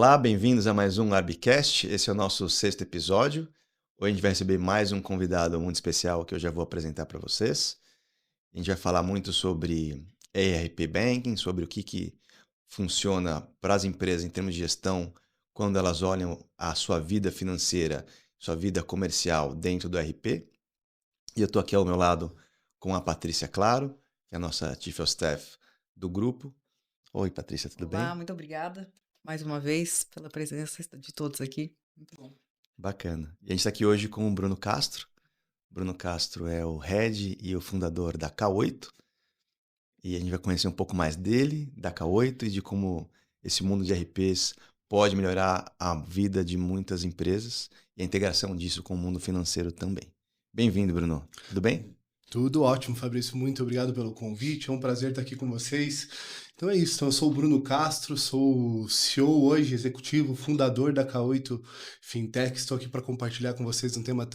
Olá, bem-vindos a mais um Arbicast. Esse é o nosso sexto episódio. Hoje a gente vai receber mais um convidado muito especial que eu já vou apresentar para vocês. A gente vai falar muito sobre ERP Banking, sobre o que funciona para as empresas em termos de gestão quando elas olham a sua vida financeira, sua vida comercial dentro do ERP. E eu estou aqui ao meu lado com a Patrícia Claro, que é a nossa Chief of Staff do grupo. Oi, Patrícia, tudo Olá, bem? muito obrigada mais uma vez pela presença de todos aqui. Muito bom. Bacana. E a gente está aqui hoje com o Bruno Castro. Bruno Castro é o head e o fundador da K8. E a gente vai conhecer um pouco mais dele, da K8 e de como esse mundo de RPs pode melhorar a vida de muitas empresas e a integração disso com o mundo financeiro também. Bem-vindo, Bruno. Tudo bem? Tudo ótimo, Fabrício. Muito obrigado pelo convite. É um prazer estar aqui com vocês. Então é isso. Então, eu sou o Bruno Castro, sou o CEO hoje, executivo, fundador da K8 Fintech. Estou aqui para compartilhar com vocês um tema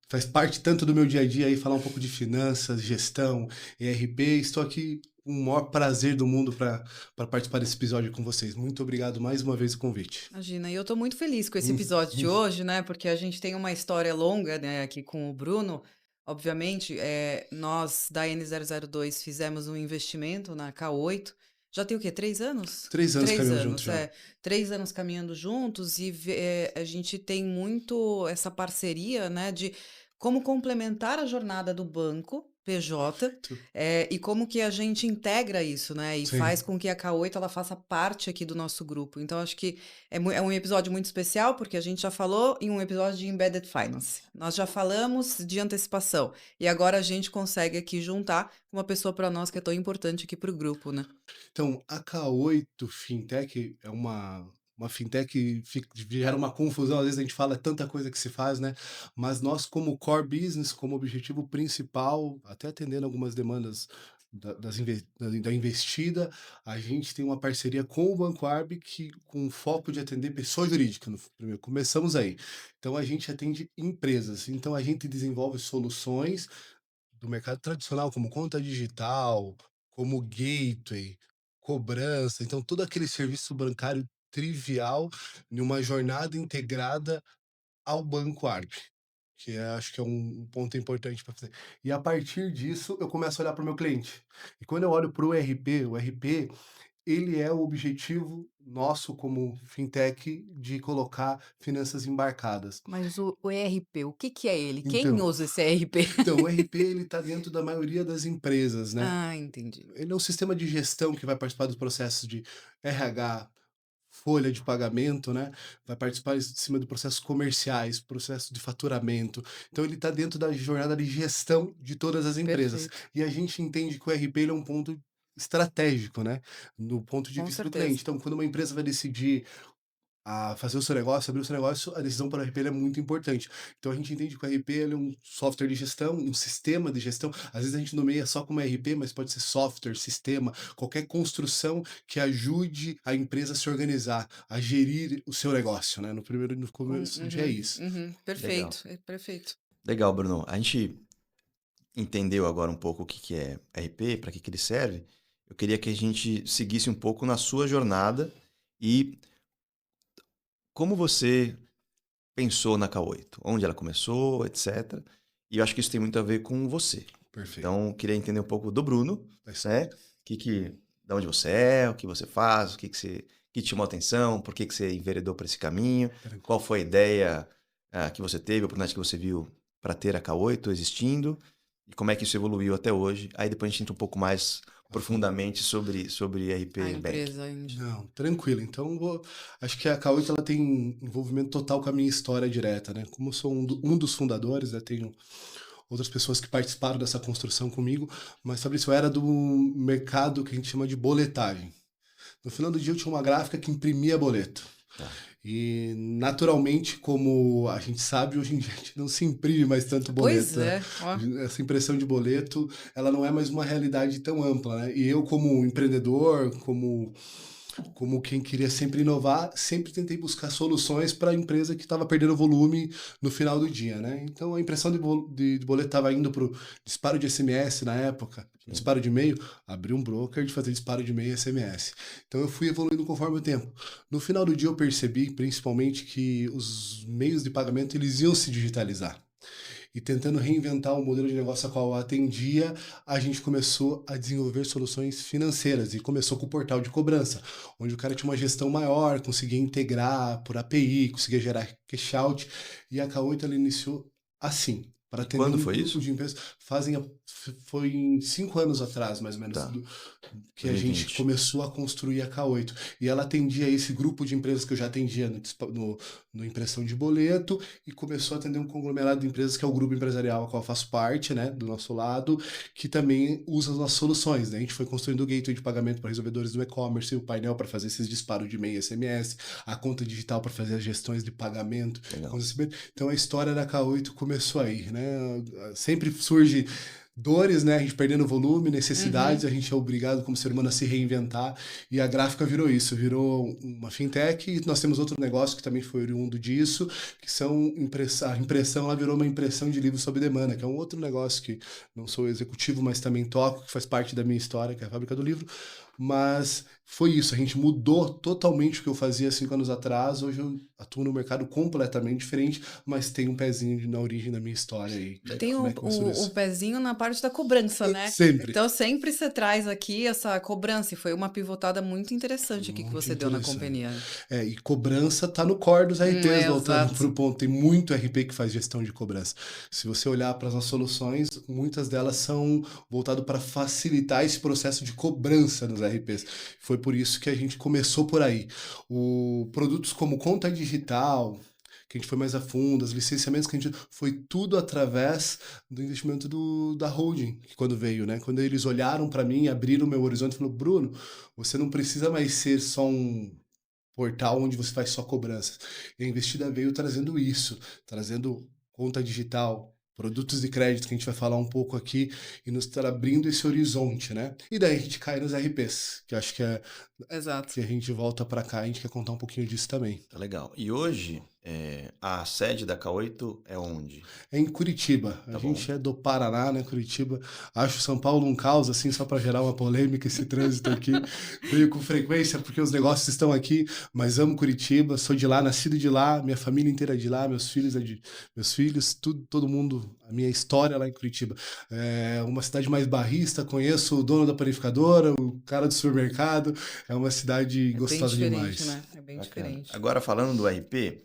faz parte tanto do meu dia a dia aí, falar um pouco de finanças, gestão, ERP. Estou aqui com o maior prazer do mundo para participar desse episódio com vocês. Muito obrigado mais uma vez o convite. Imagina, e eu estou muito feliz com esse episódio de hoje, né? Porque a gente tem uma história longa, né, aqui com o Bruno. Obviamente, nós da N002 fizemos um investimento na K8. Já tem o quê? 3 anos? 3 anos caminhando juntos já. 3 anos caminhando juntos e a gente tem muito essa parceria, né, de como complementar a jornada do banco PJ. E como que a gente integra isso, né? E Sim. faz com que a K8 ela faça parte aqui do nosso grupo. Então, acho que é um episódio muito especial, porque a gente já falou em um episódio de Embedded Finance. Nós já falamos de antecipação. E agora a gente consegue aqui juntar uma pessoa para nós que é tão importante aqui para o grupo, né? Então, a K8 Fintech é uma fintech que gera uma confusão, às vezes a gente fala tanta coisa que se faz, né? Mas nós, como core business, como objetivo principal, até atendendo algumas demandas da investida, a gente tem uma parceria com o Banco Arb com foco de atender pessoa jurídica. Primeiro, começamos aí. Então, a gente atende empresas. Então, a gente desenvolve soluções do mercado tradicional, como conta digital, como gateway, cobrança, então todo aquele serviço bancário trivial em uma jornada integrada ao Banco Arp, acho que é um ponto importante para fazer. E a partir disso, eu começo a olhar para o meu cliente. E quando eu olho para o RP, ele é o objetivo nosso como fintech de colocar finanças embarcadas. Mas o ERP, o que é ele? Quem Então, usa esse ERP? Então, o RP ele está dentro da maioria das empresas, né? Ah, entendi. Ele é um sistema de gestão que vai participar dos processos de RH, folha de pagamento, né? Vai participar em cima de processos comerciais, processo de faturamento. Então, ele está dentro da jornada de gestão de todas as empresas. Perfeito. E a gente entende que o RP ele é um ponto estratégico, né? No ponto de Com vista do certeza. cliente. Então, quando uma empresa vai decidir a fazer o seu negócio, abrir o seu negócio, a decisão para o RP é muito importante. Então a gente entende que o RP ele é um software de gestão, um sistema de gestão. Às vezes a gente nomeia só como RP, mas pode ser software, sistema, qualquer construção que ajude a empresa a se organizar, a gerir o seu negócio, né? No começo do dia é isso. Legal. Perfeito, perfeito. Legal, Bruno. A gente entendeu agora um pouco o que é RP, para que ele serve. Eu queria que a gente seguisse um pouco na sua jornada e como você pensou na K8, onde ela começou, etc. E eu acho que isso tem muito a ver com você. Perfeito. Então, eu queria entender um pouco do Bruno, Vai né? Da onde você é, o que você faz, que te chamou a atenção, por que você enveredou para esse caminho, Tranquilo. qual foi a ideia que você teve, a oportunidade que você viu para ter a K8 existindo e como é que isso evoluiu até hoje. Aí depois a gente entra um pouco mais profundamente sobre RP A Bank. empresa. Não, tranquilo. Então, acho que a K8 ela tem envolvimento total com a minha história direta, né? Como eu sou um dos fundadores, né? Tenho outras pessoas que participaram dessa construção comigo, mas Fabrício, eu era do mercado que a gente chama de boletagem. No final do dia eu tinha uma gráfica que imprimia boleto. Tá. E naturalmente, como a gente sabe, hoje em dia a gente não se imprime mais tanto boleto. Pois é, ó. Essa impressão de boleto, ela não é mais uma realidade tão ampla, né? E eu como empreendedor, como como quem queria sempre inovar, sempre tentei buscar soluções para a empresa que estava perdendo volume no final do dia, né? Então a impressão de boleto estava indo para o disparo de SMS na época, Sim. disparo de e-mail, abri um broker de fazer disparo de e-mail e SMS. Então eu fui evoluindo conforme o tempo. No final do dia eu percebi, principalmente, que os meios de pagamento eles iam se digitalizar. E tentando reinventar o modelo de negócio a qual eu atendia, a gente começou a desenvolver soluções financeiras e começou com o portal de cobrança, onde o cara tinha uma gestão maior, conseguia integrar por API, conseguia gerar cash out, e a K8 ela iniciou assim, para E atender quando um foi grupo isso? de empresas. Foi em 5 anos atrás, mais ou menos, Tá, que a gente 2020. começou a construir a K8. E ela atendia esse grupo de empresas que eu já atendia no impressão de boleto, e começou a atender um conglomerado de empresas que é o grupo empresarial a qual eu faço parte, né, do nosso lado, que também usa as nossas soluções, né? A gente foi construindo o gateway de pagamento para resolvedores do e-commerce, o painel para fazer esses disparos de e-mail e SMS, a conta digital para fazer as gestões de pagamento. Legal. Então a história da K8 começou aí, né? Sempre surge dores, né? A gente perdendo volume, necessidades, a gente é obrigado como ser humano a se reinventar, e a gráfica virou isso, virou uma fintech, e nós temos outro negócio que também foi oriundo disso, que são a impressão, ela virou uma impressão de livros sob demanda, que é um outro negócio que não sou executivo, mas também toco, que faz parte da minha história, que é a fábrica do livro. Mas foi isso, a gente mudou totalmente o que eu fazia 5 anos atrás. Hoje eu atuo no mercado completamente diferente, mas tem um pezinho na origem da minha história aí. Tem Como o, é que começou o, o isso? pezinho na parte da cobrança, né? Sempre. Então sempre você traz aqui essa cobrança, e foi uma pivotada muito interessante aqui que Muito você deu na interessante. companhia. E cobrança tá no core dos RPs, voltando para Exato. o ponto. Tem muito RP que faz gestão de cobrança. Se você olhar para as nossas soluções, muitas delas são voltadas para facilitar esse processo de cobrança nos RPs. Foi por isso que a gente começou por aí. Produtos como conta digital, que a gente foi mais a fundo, os licenciamentos que a gente foi tudo através do investimento da holding, que quando veio, né? Quando eles olharam para mim, abriram o meu horizonte e falaram: Bruno, você não precisa mais ser só um portal onde você faz só cobranças. E a Investida veio trazendo isso, trazendo conta digital, produtos de crédito, que a gente vai falar um pouco aqui, e nos tá abrindo esse horizonte, né? E daí a gente cai nos RPs, que eu acho que é Exato. que a gente volta para cá, a gente quer contar um pouquinho disso também. Tá legal. E hoje, a sede da K8 é onde? É em Curitiba. A Tá gente bom. é do Paraná, né? Curitiba. Acho São Paulo um caos, assim, só para gerar uma polêmica, esse trânsito aqui. Veio com frequência, porque os negócios estão aqui, mas amo Curitiba, sou de lá, nascido de lá, minha família inteira é de lá, meus filhos, tudo, todo mundo, a minha história lá em Curitiba. É uma cidade mais barrista, conheço o dono da panificadora, o cara do supermercado, é uma cidade É bem gostosa diferente, demais. né? É bem Bacana. diferente. Agora, falando do RP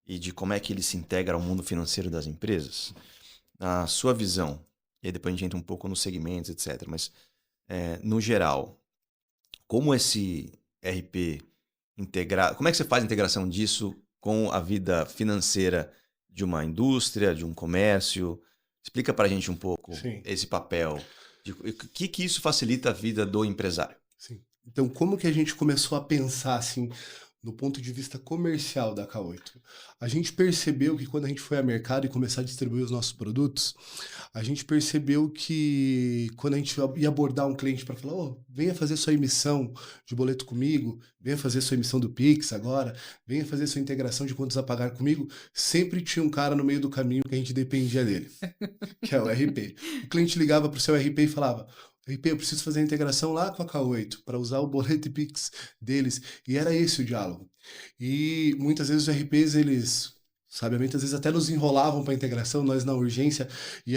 e de como é que ele se integra ao mundo financeiro das empresas, na sua visão, e aí depois a gente entra um pouco nos segmentos, etc. Mas, no geral, como esse RP integrar, como é que você faz a integração disso com a vida financeira de uma indústria, de um comércio? Explica pra gente um pouco Sim. esse papel. O que isso facilita a vida do empresário? Sim. Então, como que a gente começou a pensar assim, no ponto de vista comercial da K8? A gente percebeu que quando a gente foi ao mercado e começar a distribuir os nossos produtos, a gente percebeu que quando a gente ia abordar um cliente para falar: "Oh, venha fazer sua emissão de boleto comigo, venha fazer sua emissão do Pix agora, venha fazer sua integração de contas a pagar comigo", sempre tinha um cara no meio do caminho que a gente dependia dele, que é o RP. O cliente ligava para o seu RP e falava: "RP, eu preciso fazer a integração lá com a K8 para usar o boleto e Pix deles". E era esse o diálogo. E muitas vezes os RPs, eles, sabiamente, às vezes até nos enrolavam para a integração, nós na urgência, e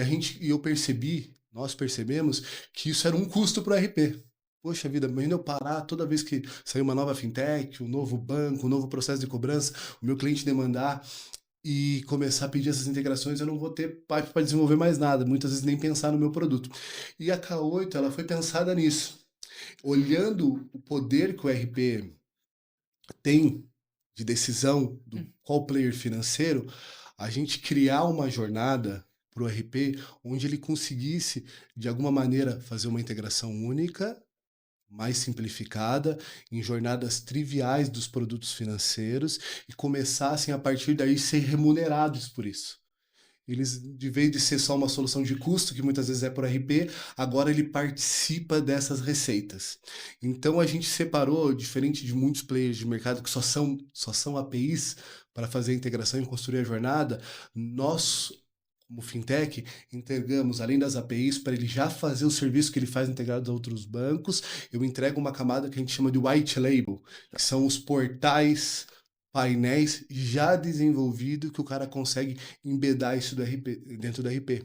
eu percebi, nós percebemos, que isso era um custo para o RP. Poxa vida, imagina eu parar toda vez que sair uma nova fintech, um novo banco, um novo processo de cobrança, o meu cliente demandar e começar a pedir essas integrações, eu não vou ter pipe para desenvolver mais nada, muitas vezes nem pensar no meu produto. E a K8, ela foi pensada nisso. Olhando o poder que o RP tem de decisão do qual player financeiro, a gente criar uma jornada para o RP onde ele conseguisse, de alguma maneira, fazer uma integração única, mais simplificada, em jornadas triviais dos produtos financeiros, e começassem a partir daí ser remunerados por isso. eles, de vez de ser só uma solução de custo, que muitas vezes é por RP, agora ele participa dessas receitas. Então a gente separou, diferente de muitos players de mercado que só são APIs para fazer a integração e construir a jornada, nós, como fintech, entregamos, além das APIs, para ele já fazer o serviço que ele faz integrado a outros bancos, eu entrego uma camada que a gente chama de white label, que são os portais, painéis já desenvolvidos que o cara consegue embedar isso do RP, dentro do RP.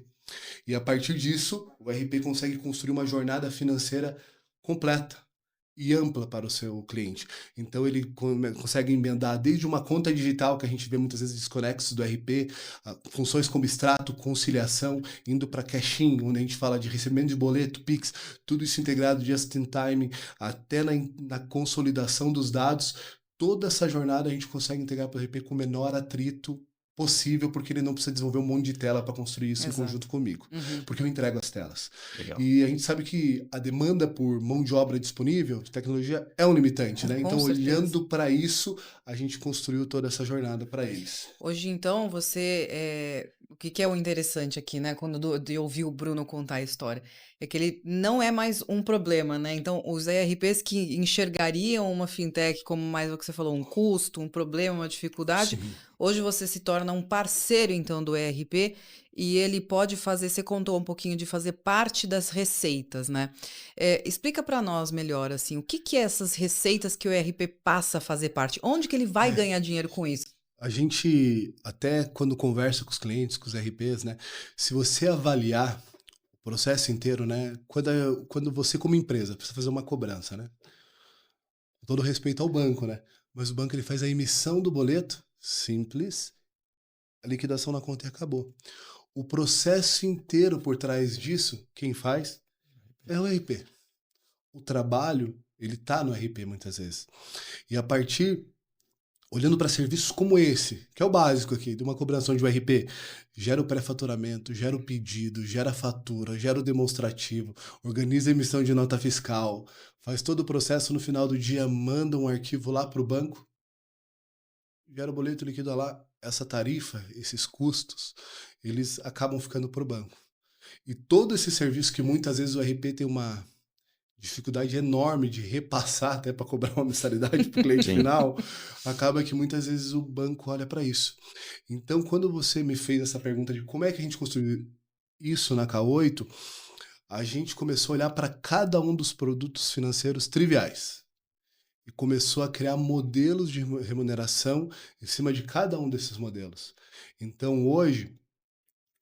E a partir disso, o RP consegue construir uma jornada financeira completa e ampla para o seu cliente. Então ele consegue emendar desde uma conta digital, que a gente vê muitas vezes desconexos do RP, funções como extrato, conciliação, indo para cash-in, onde a gente fala de recebimento de boleto, Pix, tudo isso integrado just in time, até na consolidação dos dados. Toda essa jornada a gente consegue integrar para o RP com o menor atrito possível, porque ele não precisa desenvolver um monte de tela para construir isso em Exato. conjunto comigo, Uhum. porque eu entrego as telas. Legal. E a gente sabe que a demanda por mão de obra disponível, de tecnologia, é um limitante, né? Com Então, certeza. olhando para isso, a gente construiu toda essa jornada para eles. Hoje, então, o que é o interessante aqui, né? Quando eu ouvi o Bruno contar a história, é que ele não é mais um problema, né? Então, os ERPs que enxergariam uma fintech como mais o que você falou, um custo, um problema, uma dificuldade, Sim. hoje você se torna um parceiro, então, do ERP e ele pode fazer, você contou um pouquinho de fazer parte das receitas, né? Explica para nós melhor, assim, o que é essas receitas que o ERP passa a fazer parte? Onde que ele vai ganhar dinheiro com isso? A gente, até quando conversa com os clientes, com os RPs, né? Se você avaliar o processo inteiro, né? Quando você, como empresa, precisa fazer uma cobrança, né? Com todo respeito ao banco, né? Mas o banco ele faz a emissão do boleto, simples, a liquidação na conta e acabou. O processo inteiro por trás disso, quem faz é o RP. O trabalho, ele tá no RP muitas vezes. E a partir, olhando para serviços como esse, que é o básico aqui, de uma cobrança de um RP, gera o pré-faturamento, gera o pedido, gera a fatura, gera o demonstrativo, organiza a emissão de nota fiscal, faz todo o processo, no final do dia manda um arquivo lá para o banco, gera o boleto, liquida lá, essa tarifa, esses custos, eles acabam ficando para o banco. E todo esse serviço que muitas vezes o RP tem uma dificuldade enorme de repassar até para cobrar uma mensalidade para o cliente Sim. final, acaba que muitas vezes o banco olha para isso. Então, quando você me fez essa pergunta de como é que a gente construiu isso na K8, a gente começou a olhar para cada um dos produtos financeiros triviais e começou a criar modelos de remuneração em cima de cada um desses modelos. Então, hoje,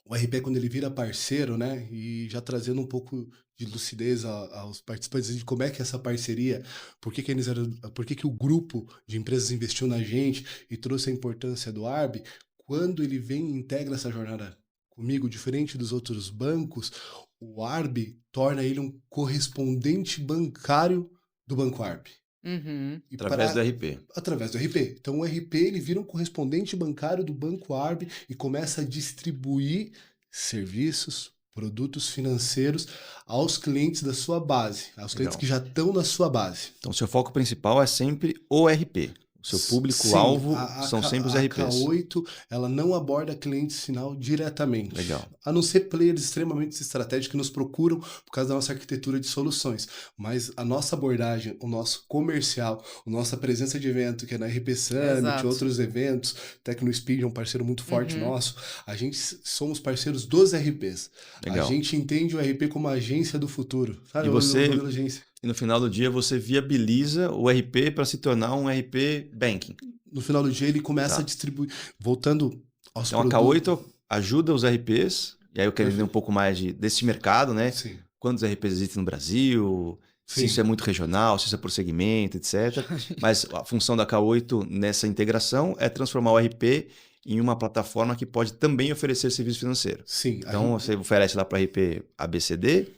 o RP, quando ele vira parceiro, né, e já trazendo um pouco de lucidez aos participantes de como é que essa parceria, por que o grupo de empresas investiu na gente e trouxe a importância do ARB, quando ele vem e integra essa jornada comigo, diferente dos outros bancos, o ARB torna ele um correspondente bancário do Banco ARB. Uhum. E Através do RP. Através do RP. Então o RP ele vira um correspondente bancário do Banco ARB e começa a distribuir serviços, produtos financeiros aos clientes da sua base, aos clientes Legal. que já estão na sua base. Então, seu foco principal é sempre o RP. O seu público-alvo são sempre os A RPs. K8 ela não aborda cliente final diretamente. Legal. A não ser players extremamente estratégicos que nos procuram por causa da nossa arquitetura de soluções. Mas a nossa abordagem, o nosso comercial, a nossa presença de evento, que é na RP Summit, Exato. outros eventos, Tecnospeed é um parceiro muito forte Uhum. nosso, a gente somos parceiros dos RPs. Legal. A gente entende o RP como a agência do futuro. Sabe? E você- O modelo agência. E no final do dia você viabiliza o RP para se tornar um RP Banking. No final do dia ele começa Tá. a distribuir, voltando aos Então a K8 ajuda os RPs, e aí eu quero entender um pouco mais desse mercado, né? Sim. Quantos RPs existem no Brasil, se Sim. isso é muito regional, se isso é por segmento, etc. Mas a função da K8 nessa integração é transformar o RP em uma plataforma que pode também oferecer serviço financeiro. Sim. Então você oferece lá para RP ABCD,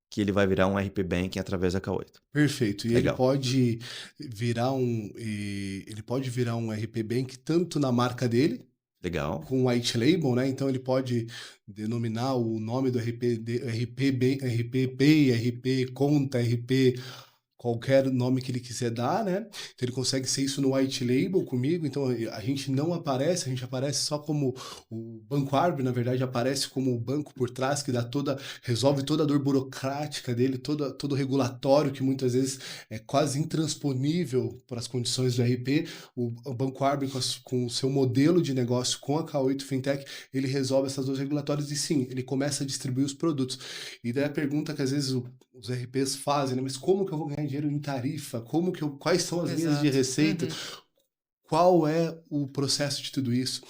que ele vai virar um RP Banking através da K8. Perfeito. E Legal. ele pode virar um RP Bank tanto na marca dele, Legal. com white label, né? Então ele pode denominar o nome do RP, RP Pay, RP Conta, RP qualquer nome que ele quiser dar, né? Então ele consegue ser isso no white label comigo, então a gente não aparece, a gente aparece só como o Banco Arby, na verdade aparece como o banco por trás que resolve toda a dor burocrática dele, todo o regulatório que muitas vezes é quase intransponível para as condições do RP. O Banco Arby com o seu modelo de negócio com a K8 Fintech, ele resolve essas duas regulatórias e sim, ele começa a distribuir os produtos. E daí a pergunta que às vezes os RPs fazem, né? Mas como que eu vou ganhar dinheiro em tarifa? Quais são as linhas de Exato. receita? Qual é o processo de tudo isso?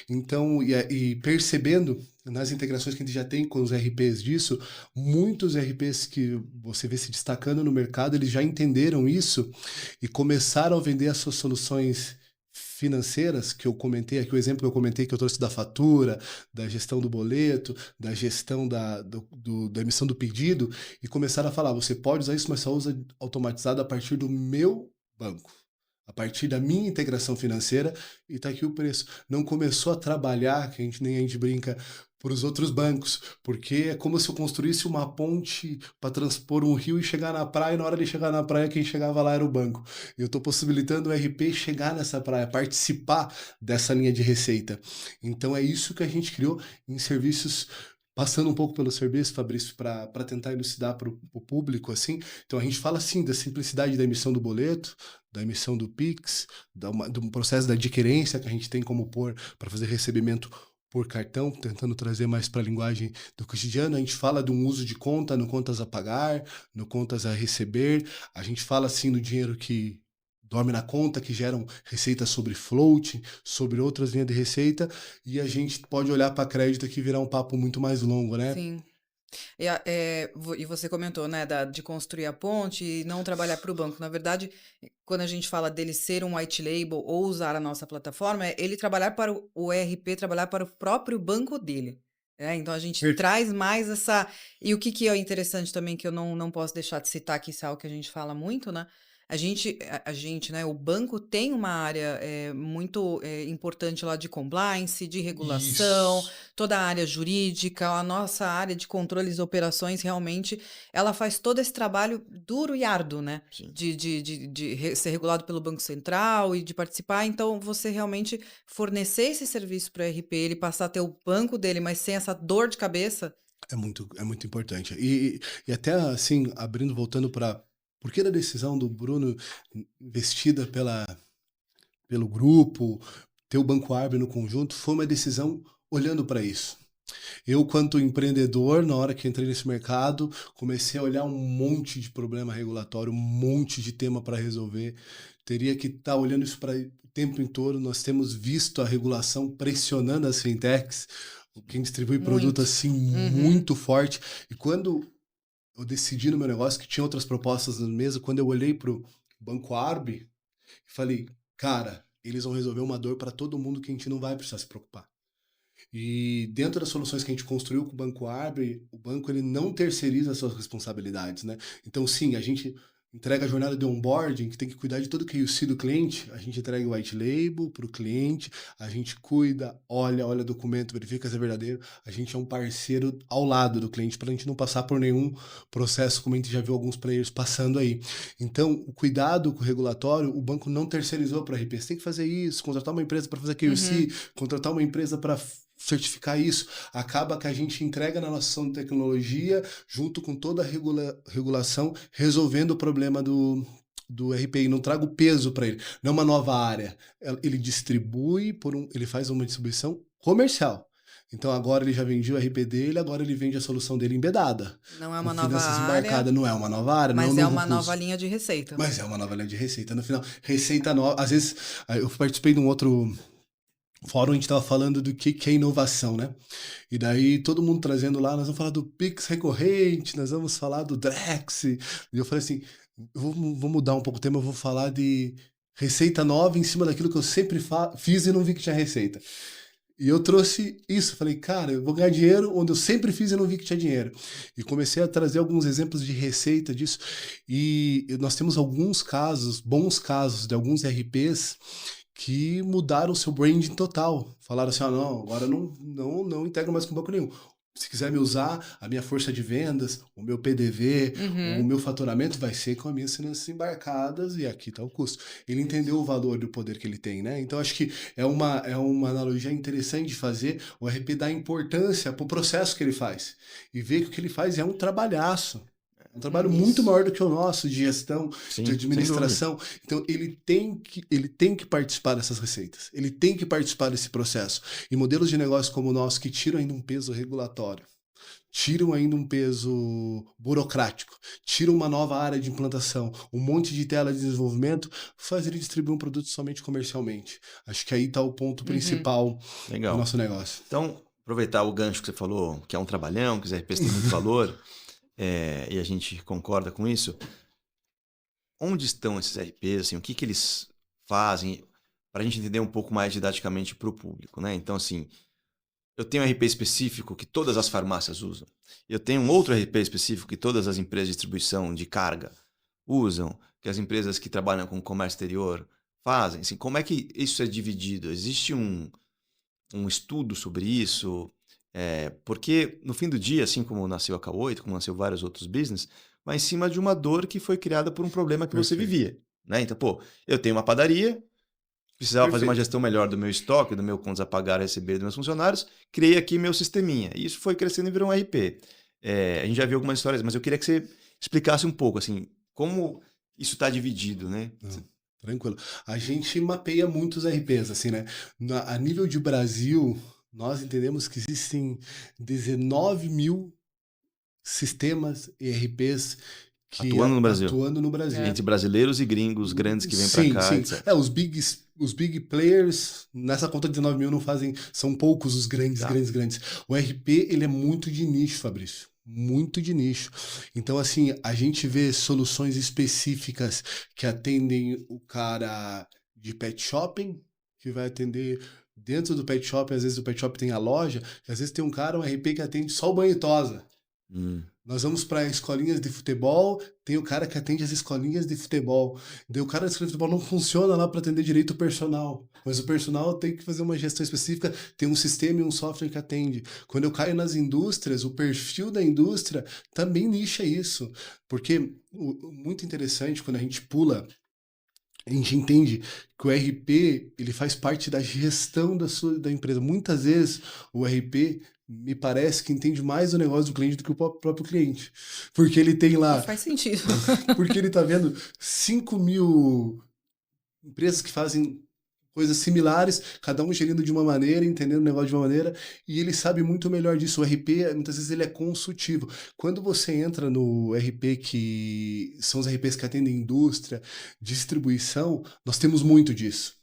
Então, e percebendo nas integrações que a gente já tem com os RPs disso, muitos RPs que você vê se destacando no mercado, eles já entenderam isso e começaram a vender as suas soluções financeiras, que eu comentei aqui, o exemplo que eu comentei que eu trouxe da fatura, da gestão do boleto, da gestão da emissão do pedido, e começaram a falar, você pode usar isso, mas só usa automatizado a partir do meu banco. A partir da minha integração financeira, e tá aqui o preço. Não começou a trabalhar, que nem a gente brinca, para os outros bancos, porque é como se eu construísse uma ponte para transpor um rio e chegar na praia, e na hora de chegar na praia, quem chegava lá era o banco. Eu estou possibilitando o RP chegar nessa praia, participar dessa linha de receita. Então é isso que a gente criou em serviços. Passando um pouco pelo serviço, Fabrício, para tentar elucidar para o público, assim. Então, a gente fala, assim, da simplicidade da emissão do boleto, da emissão do Pix, do processo da adquirência que a gente tem como para fazer recebimento por cartão, tentando trazer mais para a linguagem do cotidiano. A gente fala de um uso de conta, no contas a pagar, no contas a receber. A gente fala, assim, do dinheiro que dorme na conta, que geram receita sobre float, sobre outras linhas de receita, e a gente pode olhar para crédito aqui e virar um papo muito mais longo, né? Sim. E você comentou, né, de construir a ponte e não trabalhar para o banco. Na verdade, quando a gente fala dele ser um white label ou usar a nossa plataforma, é ele trabalhar para o ERP, trabalhar para o próprio banco dele. Então a gente traz mais essa. E o que é interessante também, que eu não posso deixar de citar, que isso é algo que a gente fala muito, né? A gente, né, o banco tem uma área muito importante lá de compliance, de regulação, Isso. toda a área jurídica, a nossa área de controles e operações, realmente, ela faz todo esse trabalho duro e árduo, né? Sim. De ser regulado pelo Banco Central e de participar. Então, você realmente fornecer esse serviço para o RP, ele passar a ter o banco dele, mas sem essa dor de cabeça. É muito importante. E até, assim, voltando para por que a decisão do Bruno investida pelo grupo, ter o Banco Arby no conjunto, foi uma decisão olhando para isso. Eu, quanto empreendedor, na hora que entrei nesse mercado, comecei a olhar um monte de problema regulatório, um monte de tema para resolver. Teria que estar olhando isso para o tempo todo. Nós temos visto a regulação pressionando as fintechs, quem distribui produto assim muito forte. E quando eu decidi no meu negócio que tinha outras propostas na mesa, quando eu olhei para o Banco Arby, falei, cara, eles vão resolver uma dor para todo mundo que a gente não vai precisar se preocupar. E dentro das soluções que a gente construiu com o Banco Arby, o banco ele não terceiriza as suas responsabilidades, né? Então, sim, a gente entrega a jornada de onboarding, que tem que cuidar de todo o KYC do cliente, a gente entrega o white label para o cliente, a gente cuida, olha o documento, verifica se é verdadeiro, a gente é um parceiro ao lado do cliente para a gente não passar por nenhum processo, como a gente já viu alguns players passando aí. Então, o cuidado com o regulatório, o banco não terceirizou para a RP, você tem que fazer isso, contratar uma empresa para fazer KYC, contratar uma empresa para certificar isso, acaba que a gente entrega na nossa ação de tecnologia junto com toda a regulação, resolvendo o problema do RPI, não traga o peso para ele, não é uma nova área, ele distribui, ele faz uma distribuição comercial. Então agora ele já vendia o RP dele, agora ele vende a solução dele embedada. Não é uma nova área. Não é uma nova área, mas não é uma nova linha de receita. Mas é uma nova linha de receita. No final, receita nova. Às vezes, eu participei de um outro fórum, a gente estava falando do que é inovação, né? E daí todo mundo trazendo lá, nós vamos falar do Pix recorrente, nós vamos falar do Drex. E eu falei assim, vou mudar um pouco o tema, eu vou falar de receita nova em cima daquilo que eu sempre fiz e não vi que tinha receita. E eu trouxe isso, falei, cara, eu vou ganhar dinheiro onde eu sempre fiz e não vi que tinha dinheiro. E comecei a trazer alguns exemplos de receita disso. E nós temos alguns casos, bons casos, de alguns RPs que mudaram o seu branding total. Falaram assim, não, agora não integro mais com banco nenhum. Se quiser me usar, a minha força de vendas, o meu PDV, o meu faturamento vai ser com as minhas finanças embarcadas e aqui está o custo. Ele entendeu o valor do poder que ele tem, né? Então, acho que é uma analogia interessante de fazer. O RP dá importância para o processo que ele faz e ver que o que ele faz é um trabalhaço. É um trabalho muito Isso. maior do que o nosso, de gestão, de Sim, sem dúvida. administração. Então, ele tem que participar dessas receitas. Ele tem que participar desse processo. E modelos de negócio como o nosso, que tiram ainda um peso regulatório, tiram ainda um peso burocrático, tiram uma nova área de implantação, um monte de tela de desenvolvimento, faz ele distribuir um produto somente comercialmente. Acho que aí está o ponto principal do Legal. nosso negócio. Então, aproveitar o gancho que você falou, que é um trabalhão, que os RPs têm muito valor, e a gente concorda com isso. Onde estão esses RPs? Assim, o que eles fazem? Para a gente entender um pouco mais didaticamente para o público, né? Então, assim, eu tenho um RP específico que todas as farmácias usam. Eu tenho um outro RP específico que todas as empresas de distribuição de carga usam, que as empresas que trabalham com comércio exterior fazem. Assim, como é que isso é dividido? Existe um estudo sobre isso? Porque, no fim do dia, assim como nasceu a K8, como nasceu vários outros business, vai em cima de uma dor que foi criada por um problema que você Perfeito. vivia. Né? Então, pô, eu tenho uma padaria, precisava fazer uma Perfeito. gestão melhor do meu estoque, do meu contas a pagar, a receber dos meus funcionários, criei aqui meu sisteminha. E isso foi crescendo e virou um RP. A gente já viu algumas histórias, mas eu queria que você explicasse um pouco, assim, como isso está dividido, né? Não, tranquilo. A gente mapeia muitos RPs, assim, né? A nível de Brasil, nós entendemos que existem 19 mil sistemas ERPs que Atuando no Brasil. atuando no Brasil. É. Entre brasileiros e gringos grandes que vêm para Sim, cá, sim. etc. Os big players, nessa conta de 19 mil não fazem, são poucos os grandes, Tá. grandes. O RP, ele é muito de nicho, Fabrício. Muito de nicho. Então, assim, a gente vê soluções específicas que atendem o cara de pet shopping, que vai atender dentro do pet shopping, às vezes o pet shop tem a loja, e às vezes tem um cara, um RP que atende só o banho e tosa. Nós vamos para escolinhas de futebol, tem o cara que atende as escolinhas de futebol. Daí o cara da escolinha de futebol não funciona lá para atender direito o personal, mas o personal tem que fazer uma gestão específica, tem um sistema e um software que atende. Quando eu caio nas indústrias, o perfil da indústria também nicha isso, porque muito interessante quando a gente pula, a gente entende que o RP ele faz parte da gestão da empresa. Muitas vezes o RP me parece que entende mais o negócio do cliente do que o próprio cliente. Porque ele tem lá. Faz sentido. Porque ele está vendo 5 mil empresas que fazem coisas similares, cada um gerindo de uma maneira, entendendo o negócio de uma maneira, e ele sabe muito melhor disso. O RP, muitas vezes, ele é consultivo. Quando você entra no RP, que são os RPs que atendem indústria, distribuição, nós temos muito disso.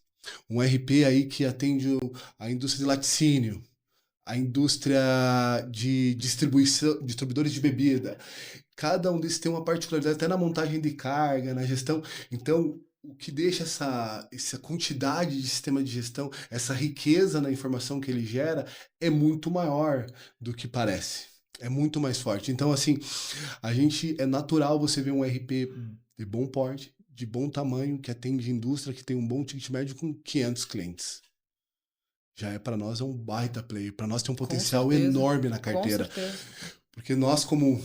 Um RP aí que atende a indústria de laticínio, a indústria de distribuição, distribuidores de bebida. Cada um desses tem uma particularidade, até na montagem de carga, na gestão. Então, o que deixa essa quantidade de sistema de gestão, essa riqueza na informação que ele gera, é muito maior do que parece. É muito mais forte. Então, assim, é natural você ver um RP de bom porte, de bom tamanho, que atende indústria, que tem um bom ticket médio com 500 clientes. Já para nós é um baita player. Para nós tem um potencial enorme na carteira. Com certeza. Porque nós, como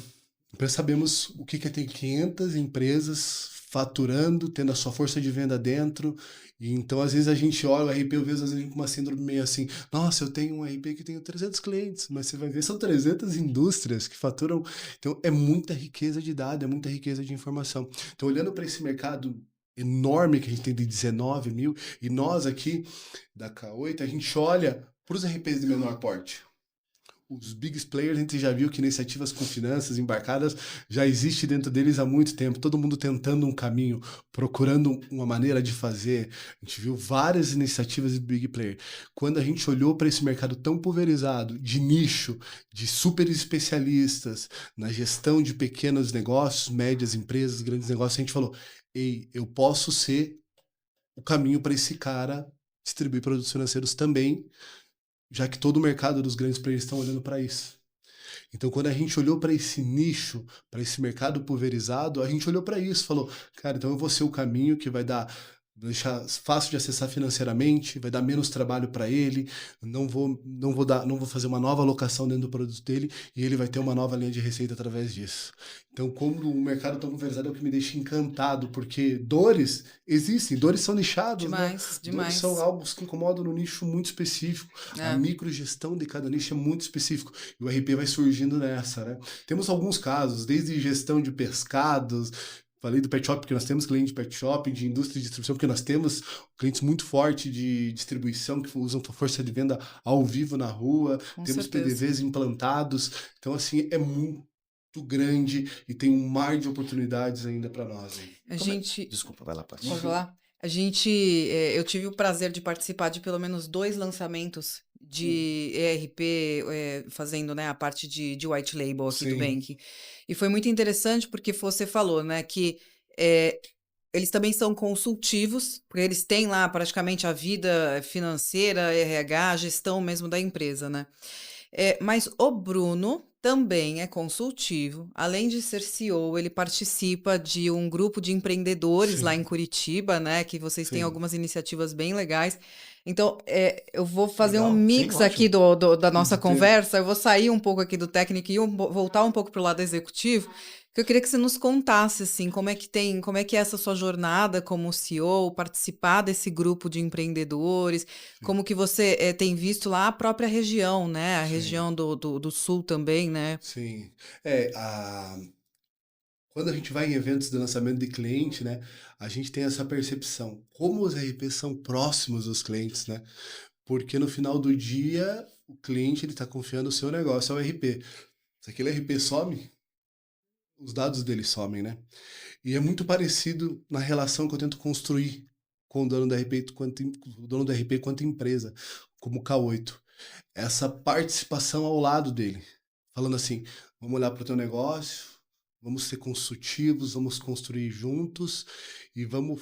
empresa, sabemos o que é ter 500 empresas faturando, tendo a sua força de venda dentro. E então, às vezes, a gente olha o RP, eu vejo às vezes com uma síndrome meio assim, nossa, eu tenho um RP que tenho 300 clientes, mas você vai ver, são 300 indústrias que faturam. Então, é muita riqueza de dados, é muita riqueza de informação. Então, olhando para esse mercado enorme que a gente tem de 19 mil, e nós aqui da K8, a gente olha para os RPs de menor porte. Os big players, a gente já viu que iniciativas com finanças embarcadas já existe dentro deles há muito tempo. Todo mundo tentando um caminho, procurando uma maneira de fazer. A gente viu várias iniciativas de big player. Quando a gente olhou para esse mercado tão pulverizado, de nicho, de super especialistas, na gestão de pequenos negócios, médias empresas, grandes negócios, a gente falou, ei, eu posso ser o caminho para esse cara distribuir produtos financeiros também, já que todo o mercado dos grandes players estão olhando para isso. Então, quando a gente olhou para esse nicho, para esse mercado pulverizado, a gente olhou para isso, falou, cara, então eu vou ser o caminho que vai dar deixar fácil de acessar financeiramente, vai dar menos trabalho para ele, não vou fazer uma nova alocação dentro do produto dele e ele vai ter uma nova linha de receita através disso. Então, como o mercado tão pulverizado é o que me deixa encantado, porque dores existem, dores são nichadas, né? Demais, Dores são demais. algo que incomodam no nicho muito específico. A É. microgestão de cada nicho é muito específico. E o RP vai surgindo nessa, né? Temos alguns casos, desde gestão de pescados. Falei do pet shop, porque nós temos cliente de pet shop, de indústria de distribuição, porque nós temos clientes muito fortes de distribuição que usam força de venda ao vivo na rua, Com temos certeza. PDVs implantados. Então, assim, é muito grande e tem um mar de oportunidades ainda para nós, hein? A Como é... gente, Desculpa, vai lá, Paty. pode falar? Eu tive o prazer de participar de pelo menos 2 lançamentos de ERP, fazendo, né, a parte de white label aqui do Sim, Bank. E foi muito interessante porque você falou, né, que eh, eles também são consultivos, porque eles têm lá praticamente a vida financeira, RH, a gestão mesmo da empresa, né? Mas o Bruno também é consultivo. Além de ser CEO, ele participa de um grupo de empreendedores lá em sim, Curitiba, né? Que vocês têm sim. algumas iniciativas bem legais. Então, eu vou fazer um Legal. Sim, mix aqui ótimo. da nossa De ter. conversa. Eu vou sair um pouco aqui do técnico e voltar um pouco para o lado executivo. Que eu queria que você nos contasse, assim, como é que é essa sua jornada como CEO, participar desse grupo de empreendedores, Sim, como que você tem visto lá a própria região, né? A sim. região do sul também, né? Sim. É, quando a gente vai em eventos de lançamento de cliente, né, a gente tem essa percepção. Como os RPs são próximos dos clientes, né? Porque no final do dia, o cliente ele está confiando o seu negócio ao RP. Se aquele RP some, os dados dele somem, né? E é muito parecido na relação que eu tento construir com o dono do RP o dono do RP quanto empresa, como o K8. Essa participação ao lado dele, falando assim, vamos olhar para o teu negócio, vamos ser consultivos, vamos construir juntos e vamos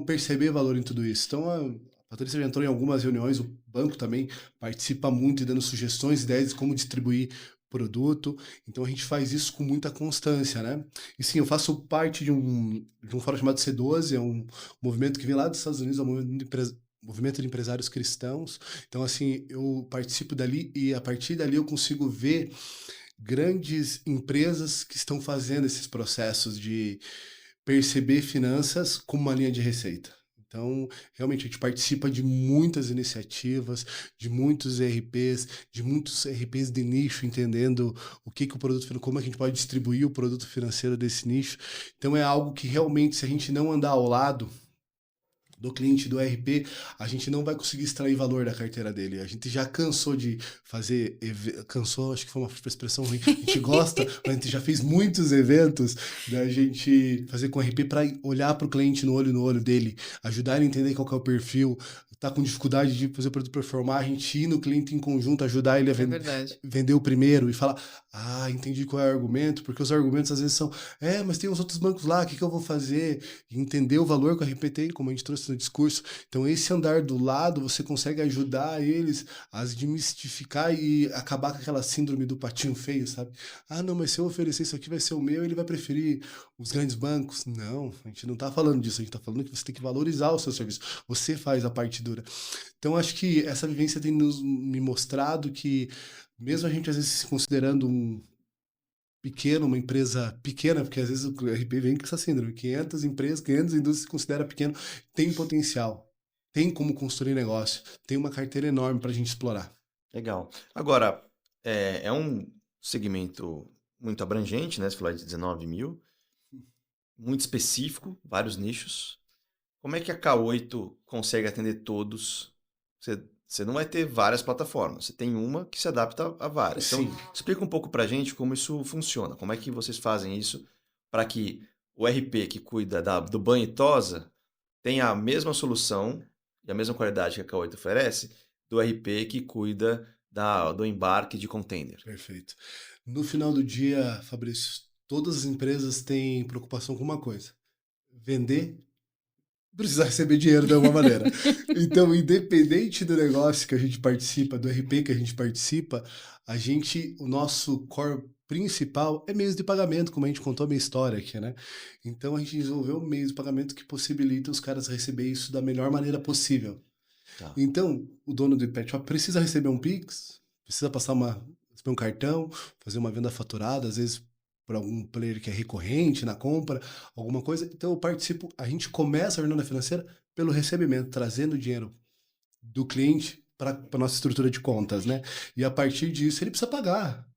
perceber valor em tudo isso. Então, a Patrícia já entrou em algumas reuniões, o banco também participa muito e dando sugestões, ideias de como distribuir produto. Então, a gente faz isso com muita constância, né? E sim, eu faço parte de um fórum chamado C12, é um movimento que vem lá dos Estados Unidos, é um movimento de empresários cristãos. Então, assim, eu participo dali e a partir dali eu consigo ver grandes empresas que estão fazendo esses processos de perceber finanças como uma linha de receita. Então, realmente, a gente participa de muitas iniciativas, de muitos RPs de nicho, entendendo o que o produto, como a gente pode distribuir o produto financeiro desse nicho. Então, é algo que realmente, se a gente não andar ao lado do cliente do RP, a gente não vai conseguir extrair valor da carteira dele. A gente já cansou de fazer, cansou, acho que foi uma expressão ruim. A gente gosta, mas a gente já fez muitos eventos da gente fazer com RP para olhar para o cliente no olho dele, ajudar ele a entender qual que é o perfil, tá com dificuldade de fazer o produto performar, a gente ir no cliente em conjunto, ajudar ele a É verdade. vender o primeiro e falar, entendi qual é o argumento, porque os argumentos às vezes são, mas tem os outros bancos lá, o que eu vou fazer? E entender o valor que o RP tem, como a gente trouxe no discurso. Então, esse andar do lado, você consegue ajudar eles a desmistificar e acabar com aquela síndrome do patinho feio, sabe? Não, mas se eu oferecer isso aqui vai ser o meu, ele vai preferir os grandes bancos. Não, a gente não está falando disso, a gente está falando que você tem que valorizar o seu serviço. Você faz a parte dura. Então, acho que essa vivência tem me mostrado que, mesmo a gente às vezes se considerando uma empresa pequena, porque às vezes o RP vem com essa síndrome, 500 empresas, 500 indústrias se considera pequeno, tem potencial, tem como construir negócio, tem uma carteira enorme para a gente explorar. Legal. Agora, é um segmento muito abrangente, né? Você falou de 19 mil, muito específico, vários nichos. Como é que a K8 consegue atender todos? Você não vai ter várias plataformas, você tem uma que se adapta a várias. Então, Sim, explica um pouco pra gente como isso funciona. Como é que vocês fazem isso para que o RP que cuida do banho e tosa tenha a mesma solução e a mesma qualidade que a K8 oferece do RP que cuida do embarque de container. perfeito. No final do dia, Fabrício, todas as empresas têm preocupação com uma coisa: vender precisa receber dinheiro de alguma maneira. Então, independente do negócio que a gente participa, do RP que a gente participa, o nosso core principal é meios de pagamento, como a gente contou a minha história aqui, né? Então, a gente desenvolveu meios de pagamento que possibilitam os caras receber isso da melhor maneira possível. Tá. Então, o dono do pet shop precisa receber um Pix, precisa receber um cartão, fazer uma venda faturada, às vezes por algum player que é recorrente na compra, alguma coisa. Então, eu participo, a gente começa a jornada financeira pelo recebimento, trazendo dinheiro do cliente para a nossa estrutura de contas, né? E a partir disso, ele precisa pagar.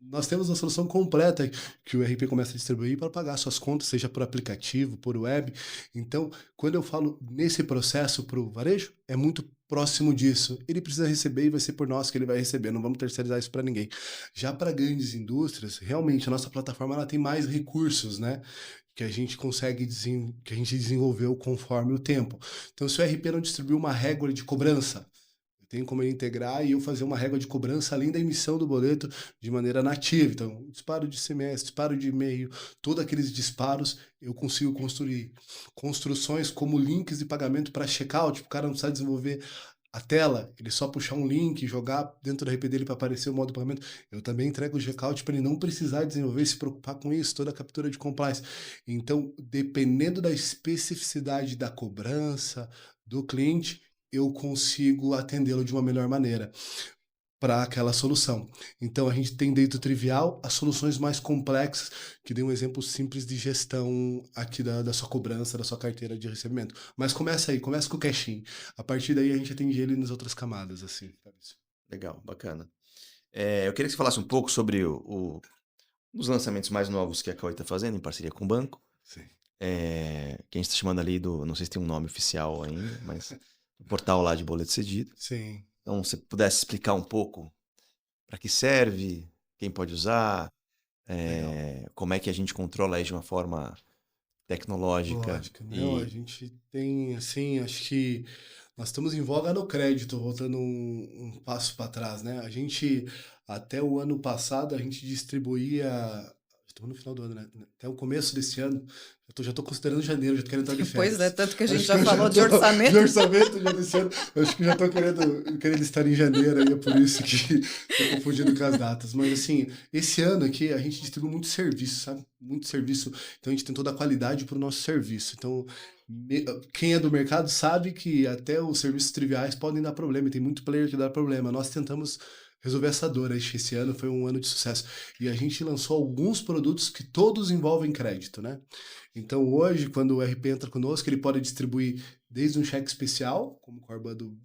Nós temos uma solução completa que o RP começa a distribuir para pagar suas contas, seja por aplicativo, por web. Então, quando eu falo nesse processo para o varejo, é muito próximo disso. Ele precisa receber e vai ser por nós que ele vai receber, não vamos terceirizar isso para ninguém. Já para grandes indústrias, realmente a nossa plataforma ela tem mais recursos, né? Que a gente que a gente desenvolveu conforme o tempo. Então, se o RP não distribuir uma régua de cobrança, tem como ele integrar e eu fazer uma régua de cobrança além da emissão do boleto de maneira nativa. Então, disparo de semestre, disparo de e-mail, todos aqueles disparos, eu consigo construir construções como links de pagamento para checkout. O cara não precisa desenvolver a tela, ele só puxar um link, jogar dentro do RP dele para aparecer o modo de pagamento. Eu também entrego o checkout para ele não precisar desenvolver e se preocupar com isso, toda a captura de compliance. Então, dependendo da especificidade da cobrança do cliente, eu consigo atendê-lo de uma melhor maneira para aquela solução. Então, a gente tem desde o trivial as soluções mais complexas, que dei um exemplo simples de gestão aqui da sua cobrança, da sua carteira de recebimento. Mas começa aí, começa com o cash-in. A partir daí, a gente atende ele nas outras camadas, assim. Legal, bacana. Eu queria que você falasse um pouco sobre os lançamentos mais novos que a Cauê está fazendo em parceria com o banco. Sim. Que a gente está chamando ali não sei se tem um nome oficial ainda, mas o portal lá de boleto cedido. Sim. Então, se pudesse explicar um pouco para que serve, quem pode usar, como é que a gente controla aí de uma forma tecnológica. Lógico, não, a gente tem, assim, acho que nós estamos em voga no crédito, voltando um passo para trás, né? A gente, até o ano passado, a gente distribuía, estamos no final do ano, né? Até o começo desse ano, já tô considerando janeiro, já tô querendo entrar de férias. Pois é, tanto que a gente Acho já que eu falou de tô orçamento. de orçamento já desse ano, acho que já tô querendo estar em janeiro, aí é por isso que tô confundindo com as datas. Mas, assim, esse ano aqui, a gente distribui muito serviço, sabe? Muito serviço, então a gente tem toda a qualidade para o nosso serviço. Então, quem é do mercado sabe que até os serviços triviais podem dar problema, e tem muito player que dá problema. Nós tentamos resolver essa dor. Esse ano foi um ano de sucesso. E a gente lançou alguns produtos que todos envolvem crédito, né? Então, hoje, quando o RP entra conosco, ele pode distribuir desde um cheque especial, como Corba do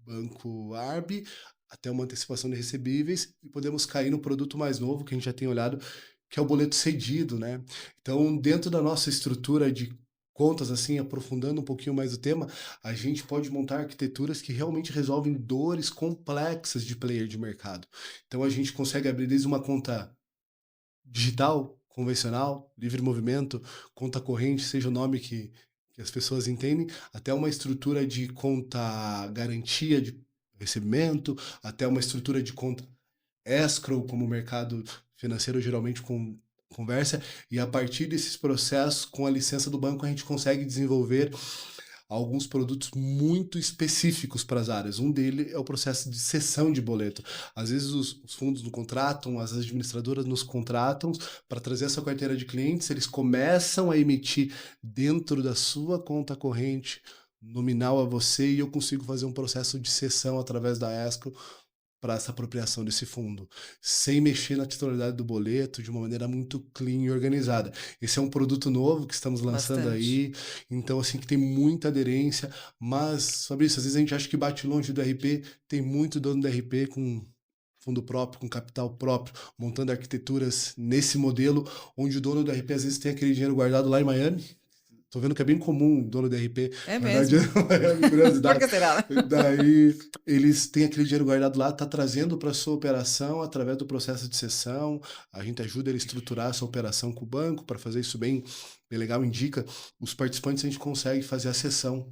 Banco Arb, até uma antecipação de recebíveis, e podemos cair no produto mais novo que a gente já tem olhado, que é o boleto cedido, né? Então, dentro da nossa estrutura de contas, assim, aprofundando um pouquinho mais o tema, a gente pode montar arquiteturas que realmente resolvem dores complexas de player de mercado. Então, a gente consegue abrir desde uma conta digital, convencional, livre movimento, conta corrente, seja o nome que as pessoas entendem, até uma estrutura de conta garantia de recebimento, até uma estrutura de conta escrow, como o mercado financeiro geralmente conversa, e a partir desses processos, com a licença do banco, a gente consegue desenvolver alguns produtos muito específicos para as áreas. Um deles é o processo de cessão de boleto. Às vezes os fundos nos contratam, as administradoras nos contratam para trazer essa carteira de clientes, eles começam a emitir dentro da sua conta corrente nominal a você e eu consigo fazer um processo de cessão através da escrow para essa apropriação desse fundo, sem mexer na titularidade do boleto, de uma maneira muito clean e organizada. Esse é um produto novo que estamos lançando Bastante. aí, então assim que tem muita aderência, mas, Fabrício, às vezes a gente acha que bate longe do RP, tem muito dono do RP com fundo próprio, com capital próprio, montando arquiteturas nesse modelo, onde o dono do RP às vezes tem aquele dinheiro guardado lá em Miami. Tô vendo que é bem comum o dono do RP É guardar mesmo. dinheiro em Miami, Por curiosidade. que será? Daí eles têm aquele dinheiro guardado lá, tá trazendo para sua operação através do processo de cessão. A gente ajuda ele a estruturar essa operação com o banco para fazer isso bem legal, indica os participantes, a gente consegue fazer a cessão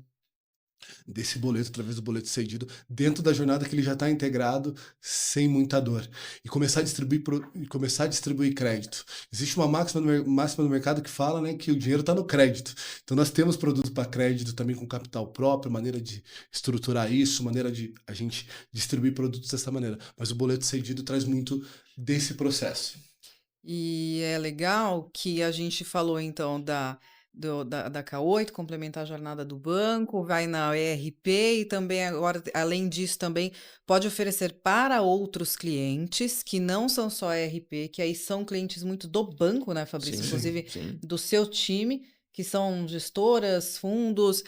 desse boleto, através do boleto cedido, dentro da jornada que ele já está integrado, sem muita dor. E começar a distribuir crédito. Existe uma máxima no mercado que fala, né, que o dinheiro está no crédito. Então nós temos produto para crédito também com capital próprio, maneira de estruturar isso, maneira de a gente distribuir produtos dessa maneira. Mas o boleto cedido traz muito desse processo. E é legal que a gente falou então da K8, complementar a jornada do banco, vai na ERP e também agora, além disso, também pode oferecer para outros clientes que não são só ERP, que aí são clientes muito do banco, né, Fabrício? Sim, Inclusive sim. do seu time, que são gestoras, fundos,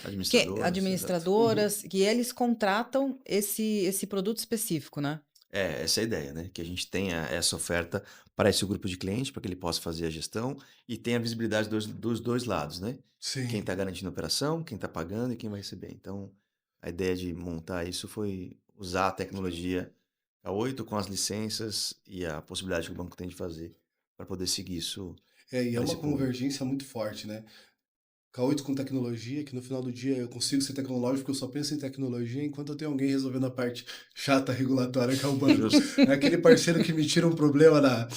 administradoras, que eles contratam esse produto específico, né? Essa é a ideia, né? Que a gente tenha essa oferta para esse grupo de clientes, para que ele possa fazer a gestão e tenha a visibilidade dos dois lados, né? Quem Sim. está garantindo a operação, quem está pagando e quem vai receber. Então, a ideia de montar isso foi usar a tecnologia K8 com as licenças e a possibilidade que o banco tem de fazer para poder seguir isso E é para uma esse público. convergência muito forte, né? K8 com tecnologia, que no final do dia eu consigo ser tecnológico, porque eu só penso em tecnologia enquanto eu tenho alguém resolvendo a parte chata regulatória, que é o banco. Justo. É aquele parceiro que me tira um problema da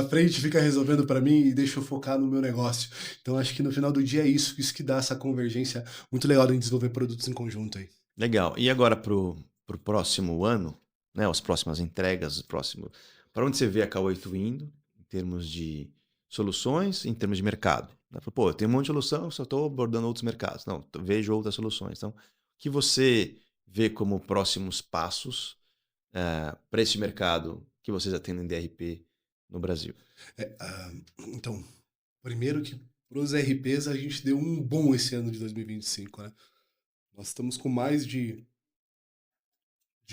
frente, fica resolvendo para mim e deixa eu focar no meu negócio. Então acho que no final do dia é isso que dá essa convergência muito legal em desenvolver produtos em conjunto aí. Legal. E agora para o próximo ano, né? As próximas entregas, para onde você vê a K8 indo em termos de soluções, em termos de mercado? Né? Pô, eu tenho um monte de solução, eu só estou abordando outros mercados. Não, vejo outras soluções. Então, o que você vê como próximos passos para esse mercado que vocês atendem de RP no Brasil? Então, primeiro que para os RPs a gente deu um bom esse ano de 2025, né? Nós estamos com mais de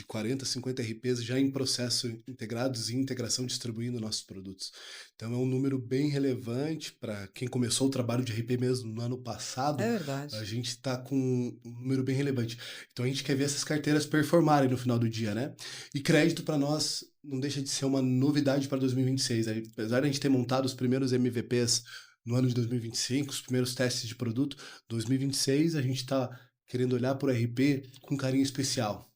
40, 50 RPs já em processo integrados e integração distribuindo nossos produtos. Então é um número bem relevante para quem começou o trabalho de RP mesmo no ano passado. É verdade. A gente está com um número bem relevante. Então a gente quer ver essas carteiras performarem no final do dia, né? E crédito para nós não deixa de ser uma novidade para 2026. Apesar de a gente ter montado os primeiros MVPs no ano de 2025, os primeiros testes de produto, 2026 a gente está querendo olhar para o RP com carinho especial.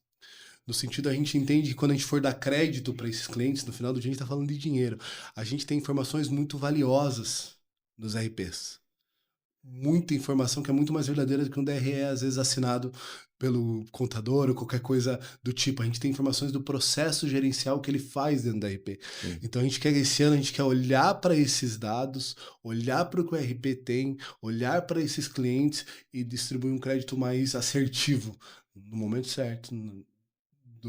No sentido, a gente entende que quando a gente for dar crédito para esses clientes, no final do dia a gente está falando de dinheiro. A gente tem informações muito valiosas nos RPs. Muita informação que é muito mais verdadeira do que um DRE, às vezes assinado pelo contador ou qualquer coisa do tipo. A gente tem informações do processo gerencial que ele faz dentro da RP. Sim. Então a gente quer, esse ano, a gente quer olhar para esses dados, olhar para o que o RP tem, olhar para esses clientes e distribuir um crédito mais assertivo, no momento certo,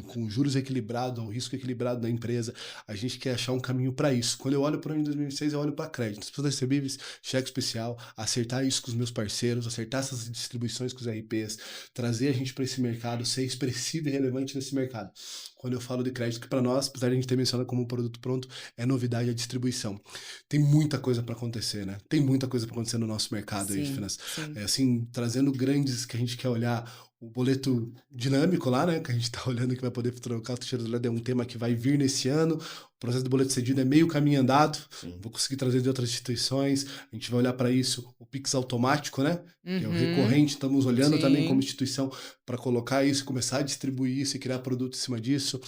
com juros equilibrados, ao risco equilibrado da empresa. A gente quer achar um caminho para isso. Quando eu olho para o ano de 2026, eu olho para crédito, despesas recebíveis, cheque especial, acertar isso com os meus parceiros, acertar essas distribuições com os RPs, trazer a gente para esse mercado, ser expressivo e relevante nesse mercado. Quando eu falo de crédito, que para nós, apesar de a gente ter mencionado como um produto pronto, é novidade a distribuição. Tem muita coisa para acontecer, né? Tem muita coisa para acontecer no nosso mercado aí de finanças. Assim, trazendo grandes que a gente quer olhar o boleto dinâmico lá, né? Que a gente está olhando que vai poder trocar o taxa de é um tema que vai vir nesse ano. O processo do boleto cedido é meio caminho andado. Sim. Vou conseguir trazer de outras instituições. A gente vai olhar para isso, o Pix automático, né? Que é o recorrente. Estamos olhando também como instituição para colocar isso, começar a distribuir isso e criar produto em cima disso.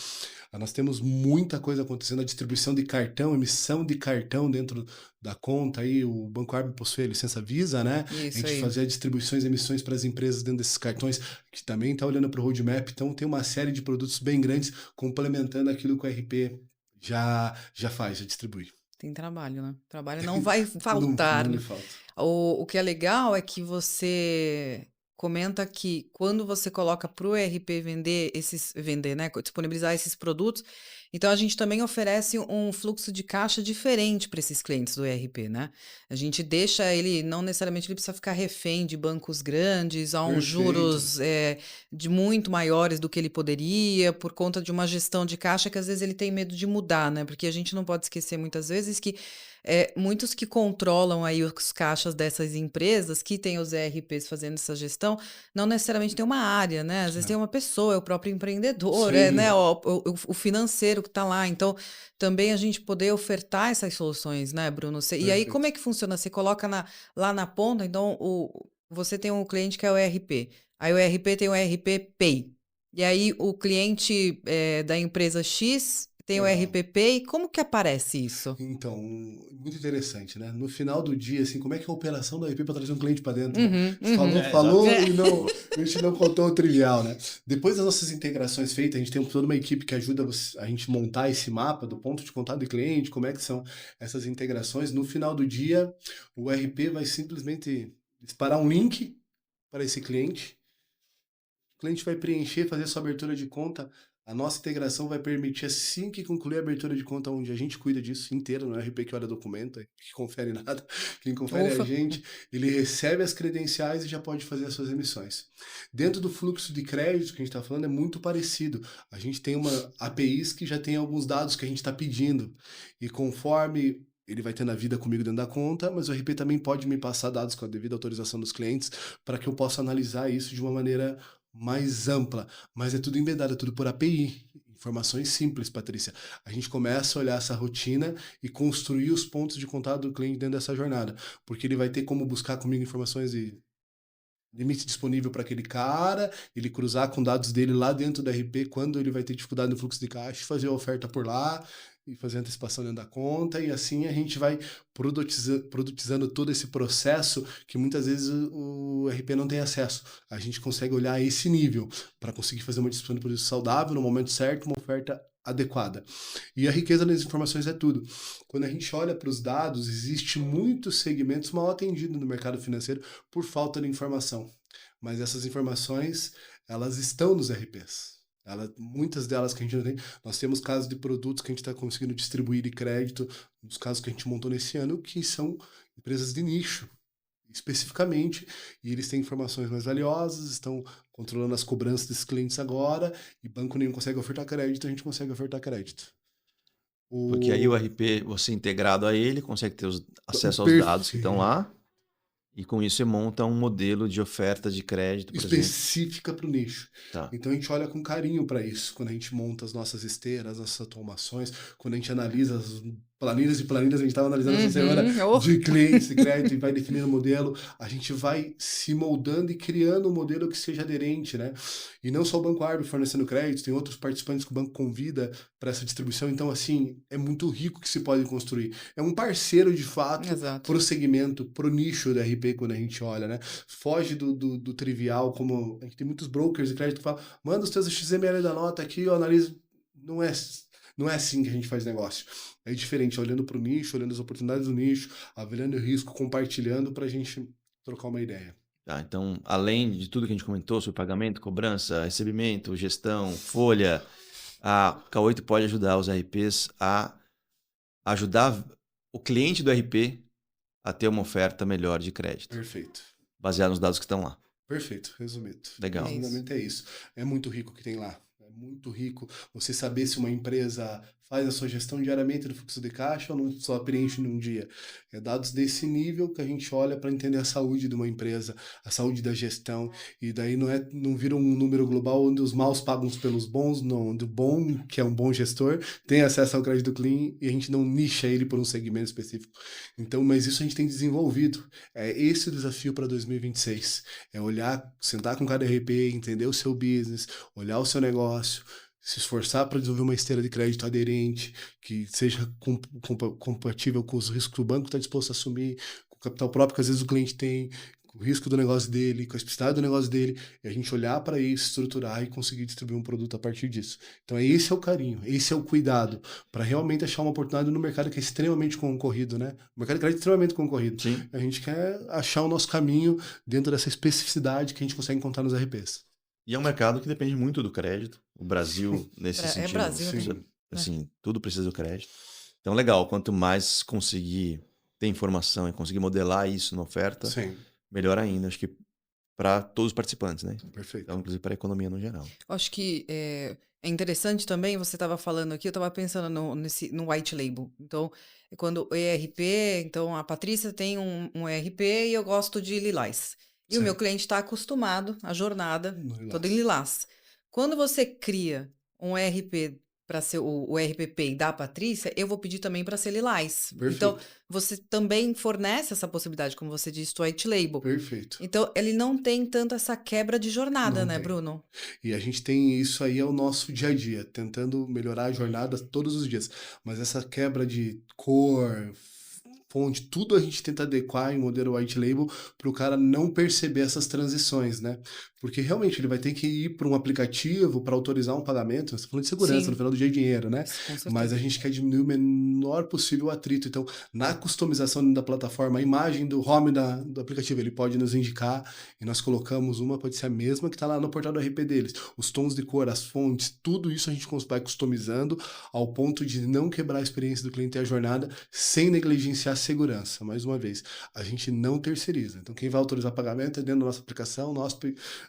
Nós temos muita coisa acontecendo, a distribuição de cartão, emissão de cartão dentro da conta aí, o Banco Arb possui a licença Visa, né? Isso a gente aí. fazia distribuições e emissões para as empresas dentro desses cartões, que também está olhando para o roadmap, então tem uma série de produtos bem grandes complementando aquilo que o RP já faz, já distribui. Tem trabalho, né? Trabalho não vai faltar. Não lhe falta. O que é legal é que você comenta que quando você coloca para o RP vender, né? Disponibilizar esses produtos, então a gente também oferece um fluxo de caixa diferente para esses clientes do ERP, né? A gente deixa ele, não necessariamente ele precisa ficar refém de bancos grandes, a uns juros de muito maiores do que ele poderia, por conta de uma gestão de caixa que às vezes ele tem medo de mudar, né? Porque a gente não pode esquecer muitas vezes que muitos que controlam aí os caixas dessas empresas, que têm os ERPs fazendo essa gestão, não necessariamente tem uma área, né? Às vezes tem uma pessoa, é o próprio empreendedor, né? O financeiro que está lá. Então, também a gente poder ofertar essas soluções, né, Bruno? E aí, como é que funciona? Você coloca lá na ponta, então, você tem um cliente que é o ERP. Aí o ERP tem o ERP Pay. E aí o cliente da empresa X tem o Legal. ERP Pay. Como que aparece isso? Então, muito interessante, né? No final do dia, assim, como é que é a operação da IP para trazer um cliente para dentro, né? Uhum, A gente falou, uhum. É, exato. falou É. e não, a gente não contou o trivial, né? Depois das nossas integrações feitas, a gente tem toda uma equipe que ajuda a gente montar esse mapa do ponto de contato do cliente, como é que são essas integrações. No final do dia, o RP vai simplesmente disparar um link para esse cliente. O cliente vai preencher, fazer sua abertura de conta. A nossa integração vai permitir, assim que concluir a abertura de conta, onde a gente cuida disso inteiro, não é o RP que olha documento, que confere nada, quem confere é a Ufa. gente, ele recebe as credenciais e já pode fazer as suas emissões. Dentro do fluxo de crédito que a gente está falando, é muito parecido. A gente tem uma APIs que já tem alguns dados que a gente está pedindo, e conforme ele vai tendo a vida comigo dentro da conta, mas o RP também pode me passar dados com a devida autorização dos clientes para que eu possa analisar isso de uma maneira mais ampla, mas é tudo embedado, é tudo por API. Informações simples, Patrícia. A gente começa a olhar essa rotina e construir os pontos de contato do cliente dentro dessa jornada, porque ele vai ter como buscar comigo informações de limite disponível para aquele cara, ele cruzar com dados dele lá dentro do RP, quando ele vai ter dificuldade no fluxo de caixa, fazer a oferta por lá e fazer a antecipação dentro da conta, e assim a gente vai produtizando todo esse processo que muitas vezes o RP não tem acesso. A gente consegue olhar a esse nível para conseguir fazer uma distribuição de produto saudável no momento certo, uma oferta adequada. E a riqueza das informações é tudo. Quando a gente olha para os dados, existe muitos segmentos mal atendidos no mercado financeiro por falta de informação. Mas essas informações, elas estão nos RPs. Muitas delas que a gente não tem. Nós temos casos de produtos que a gente está conseguindo distribuir de crédito, nos casos que a gente montou nesse ano, que são empresas de nicho, especificamente, e eles têm informações mais valiosas, estão controlando as cobranças desses clientes agora, e banco nenhum consegue ofertar crédito, a gente consegue ofertar crédito. Porque aí o O, RP, você integrado a ele, consegue ter o acesso aos dados que estão perfil lá, e com isso você monta um modelo de oferta de crédito, por exemplo. específica para o nicho. Tá. Então a gente olha com carinho para isso, quando a gente monta as nossas esteiras, as nossas automações, quando a gente analisa as planilhas e planilhas, a gente estava analisando essa semana Uhum. Oh. de clientes, de crédito, e vai definindo o modelo, a gente vai se moldando e criando um modelo que seja aderente, né? E não só o Banco Arb fornecendo crédito, tem outros participantes que o banco convida para essa distribuição, então assim, é muito rico que se pode construir. É um parceiro de fato Exato. para o segmento, para o nicho do RP quando a gente olha, né? Foge do trivial, como a gente tem muitos brokers de crédito que falam, manda os teus XML da nota aqui, eu analiso. Não é, não é assim que a gente faz negócio. É diferente, olhando para o nicho, olhando as oportunidades do nicho, avaliando o risco, compartilhando para a gente trocar uma ideia. Tá, então, além de tudo que a gente comentou sobre pagamento, cobrança, recebimento, gestão, folha, a K8 pode ajudar os RPs a ajudar o cliente do RP a ter uma oferta melhor de crédito, Perfeito. baseado nos dados que estão lá. Perfeito, resumido. Legal. É isso. Resumidamente é isso. É muito rico o que tem lá. É muito rico você saber se uma empresa faz a sua gestão diariamente do fluxo de caixa ou não só preenche num dia. É dados desse nível que a gente olha para entender a saúde de uma empresa, a saúde da gestão, e daí não vira um número global onde os maus pagam pelos bons, não, onde o bom, que é um bom gestor, tem acesso ao crédito clean e a gente não nicha ele por um segmento específico. Então, mas isso a gente tem desenvolvido. É esse o desafio para 2026. É olhar, sentar com cada RP, entender o seu business, olhar o seu negócio, se esforçar para desenvolver uma esteira de crédito aderente, que seja compatível com os riscos que o banco está disposto a assumir, com o capital próprio que às vezes o cliente tem, com o risco do negócio dele, com a especificidade do negócio dele, e a gente olhar para isso, estruturar e conseguir distribuir um produto a partir disso. Então, esse é o carinho, esse é o cuidado, para realmente achar uma oportunidade no mercado que é extremamente concorrido, né? O mercado de crédito é extremamente concorrido. Sim. A gente quer achar o nosso caminho dentro dessa especificidade que a gente consegue encontrar nos RPs. E é um mercado que depende muito do crédito. O Brasil, nesse É sentido, Brasil, Sim. né? assim, tudo precisa do crédito. Então, legal. Quanto mais conseguir ter informação e conseguir modelar isso na oferta, Sim, melhor ainda. Acho que para todos os participantes, né? perfeito. Então, inclusive para a economia no geral. Eu acho que é interessante também, você estava falando aqui, eu estava pensando no white label. Então, quando o ERP, então a Patrícia tem um ERP e eu gosto de Lilás. E o meu Certo. cliente está acostumado à jornada No toda em Lilás. Lilás. Quando você cria um ERP para ser o RPP da Patrícia, eu vou pedir também para ser Lilás. Então, Perfeito. você também fornece essa possibilidade, como você disse, do white label. Perfeito. Então, ele não tem tanto essa quebra de jornada, Não né, tem. Bruno? E a gente tem isso aí é o nosso dia a dia, tentando melhorar a jornada todos os dias. Mas essa quebra de cor, fonte, tudo a gente tenta adequar em modelo white label para o cara não perceber essas transições, né? Porque realmente ele vai ter que ir para um aplicativo para autorizar um pagamento. Você está falando de segurança, no Sim, final do dia é dinheiro, né? isso, com Mas a certeza. gente quer diminuir o menor possível o atrito. Então, na customização da plataforma, a imagem do home do aplicativo, ele pode nos indicar e nós colocamos uma, pode ser a mesma que está lá no portal do RP deles. Os tons de cor, as fontes, tudo isso a gente vai customizando ao ponto de não quebrar a experiência do cliente e a jornada sem negligenciar a segurança. Mais uma vez, a gente não terceiriza. Então, quem vai autorizar pagamento é dentro da nossa aplicação, nós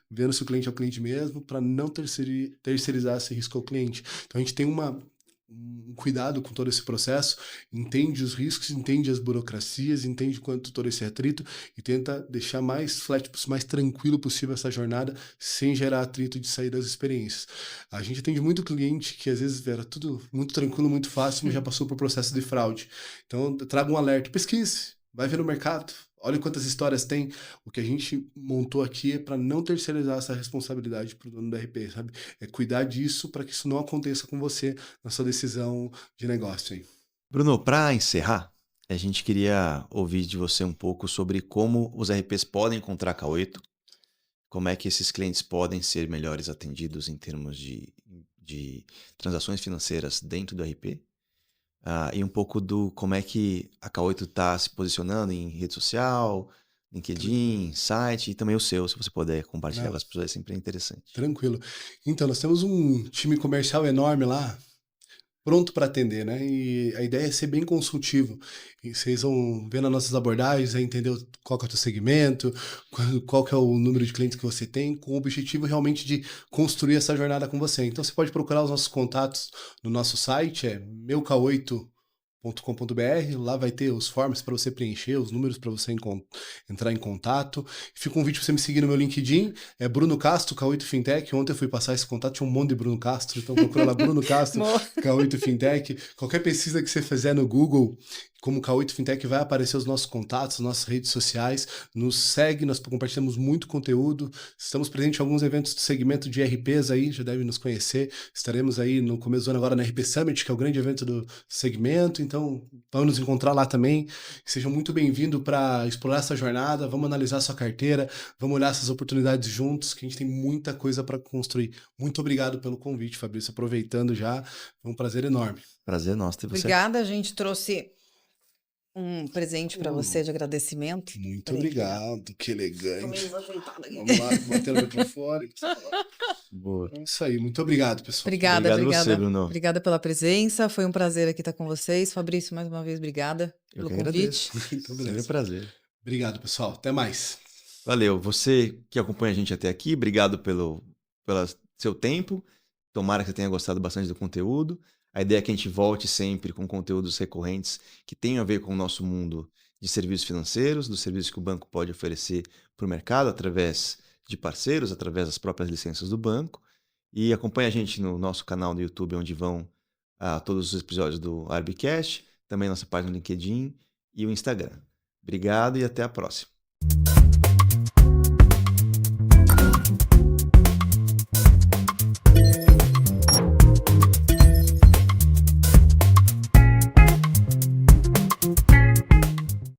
vendo se o cliente é o cliente mesmo, para não terceirizar esse risco ao cliente. Então, a gente tem um cuidado com todo esse processo, entende os riscos, entende as burocracias, entende quanto todo esse atrito e tenta deixar mais flat, mais tranquilo possível essa jornada, sem gerar atrito de sair das experiências. A gente atende muito cliente que às vezes era tudo muito tranquilo, muito fácil, mas já passou por processo de fraude. Então, traga um alerta, pesquise, vai ver no mercado, olha quantas histórias tem. O que a gente montou aqui é para não terceirizar essa responsabilidade para o dono do RP, sabe? É cuidar disso para que isso não aconteça com você na sua decisão de negócio aí. Bruno, para encerrar, a gente queria ouvir de você um pouco sobre como os RPs podem encontrar a K8, como é que esses clientes podem ser melhores atendidos em termos de transações financeiras dentro do RP, e um pouco do como é que a K8 está se posicionando em rede social, LinkedIn, site e também o seu, se você puder compartilhar Não, com as pessoas, é sempre interessante. tranquilo. Então, nós temos um time comercial enorme lá, pronto para atender, né? E a ideia é ser bem consultivo. E vocês vão ver nas nossas abordagens, entender qual que é o teu segmento, qual que é o número de clientes que você tem, com o objetivo realmente de construir essa jornada com você. Então, você pode procurar os nossos contatos no nosso site, é meuk8.com.br, lá vai ter os forms para você preencher, os números para você entrar em contato. Fica um convite para você me seguir no meu LinkedIn, é Bruno Castro, K8 Fintech. Ontem eu fui passar esse contato, tinha um monte de Bruno Castro, então procura lá Bruno Castro, K8 Fintech. Qualquer pesquisa que você fizer no Google, como K8 Fintech, vai aparecer os nossos contatos, nossas redes sociais. Nos segue, nós compartilhamos muito conteúdo. Estamos presentes em alguns eventos do segmento de RPs aí, já devem nos conhecer. Estaremos aí no começo do ano agora na RP Summit, que é o grande evento do segmento. Então, vamos nos encontrar lá também. Sejam muito bem-vindos para explorar essa jornada. Vamos analisar sua carteira, vamos olhar essas oportunidades juntos, que a gente tem muita coisa para construir. Muito obrigado pelo convite, Fabrício. Aproveitando já, foi um prazer enorme. Prazer nosso ter você. Obrigada, a gente trouxe um presente para você de agradecimento. Muito Peraí, obrigado, que Tô meio elegante. desajeitada aqui. Vamos lá, batendo o microfone. Boa. É isso aí, muito obrigado, pessoal. Obrigada, Obrigado você, obrigada. Bruno. Obrigada pela presença. Foi um prazer aqui estar com vocês. Fabrício, mais uma vez, obrigada Eu pelo que agradeço. convite. Então, Sempre um beleza. prazer. Obrigado, pessoal. Até mais. Valeu. Você que acompanha a gente até aqui, obrigado pelo seu tempo. Tomara que você tenha gostado bastante do conteúdo. A ideia é que a gente volte sempre com conteúdos recorrentes que tenham a ver com o nosso mundo de serviços financeiros, dos serviços que o banco pode oferecer para o mercado através de parceiros, através das próprias licenças do banco. E acompanhe a gente no nosso canal no YouTube, onde vão todos os episódios do ARBcast, também nossa página no LinkedIn e o Instagram. Obrigado e até a próxima.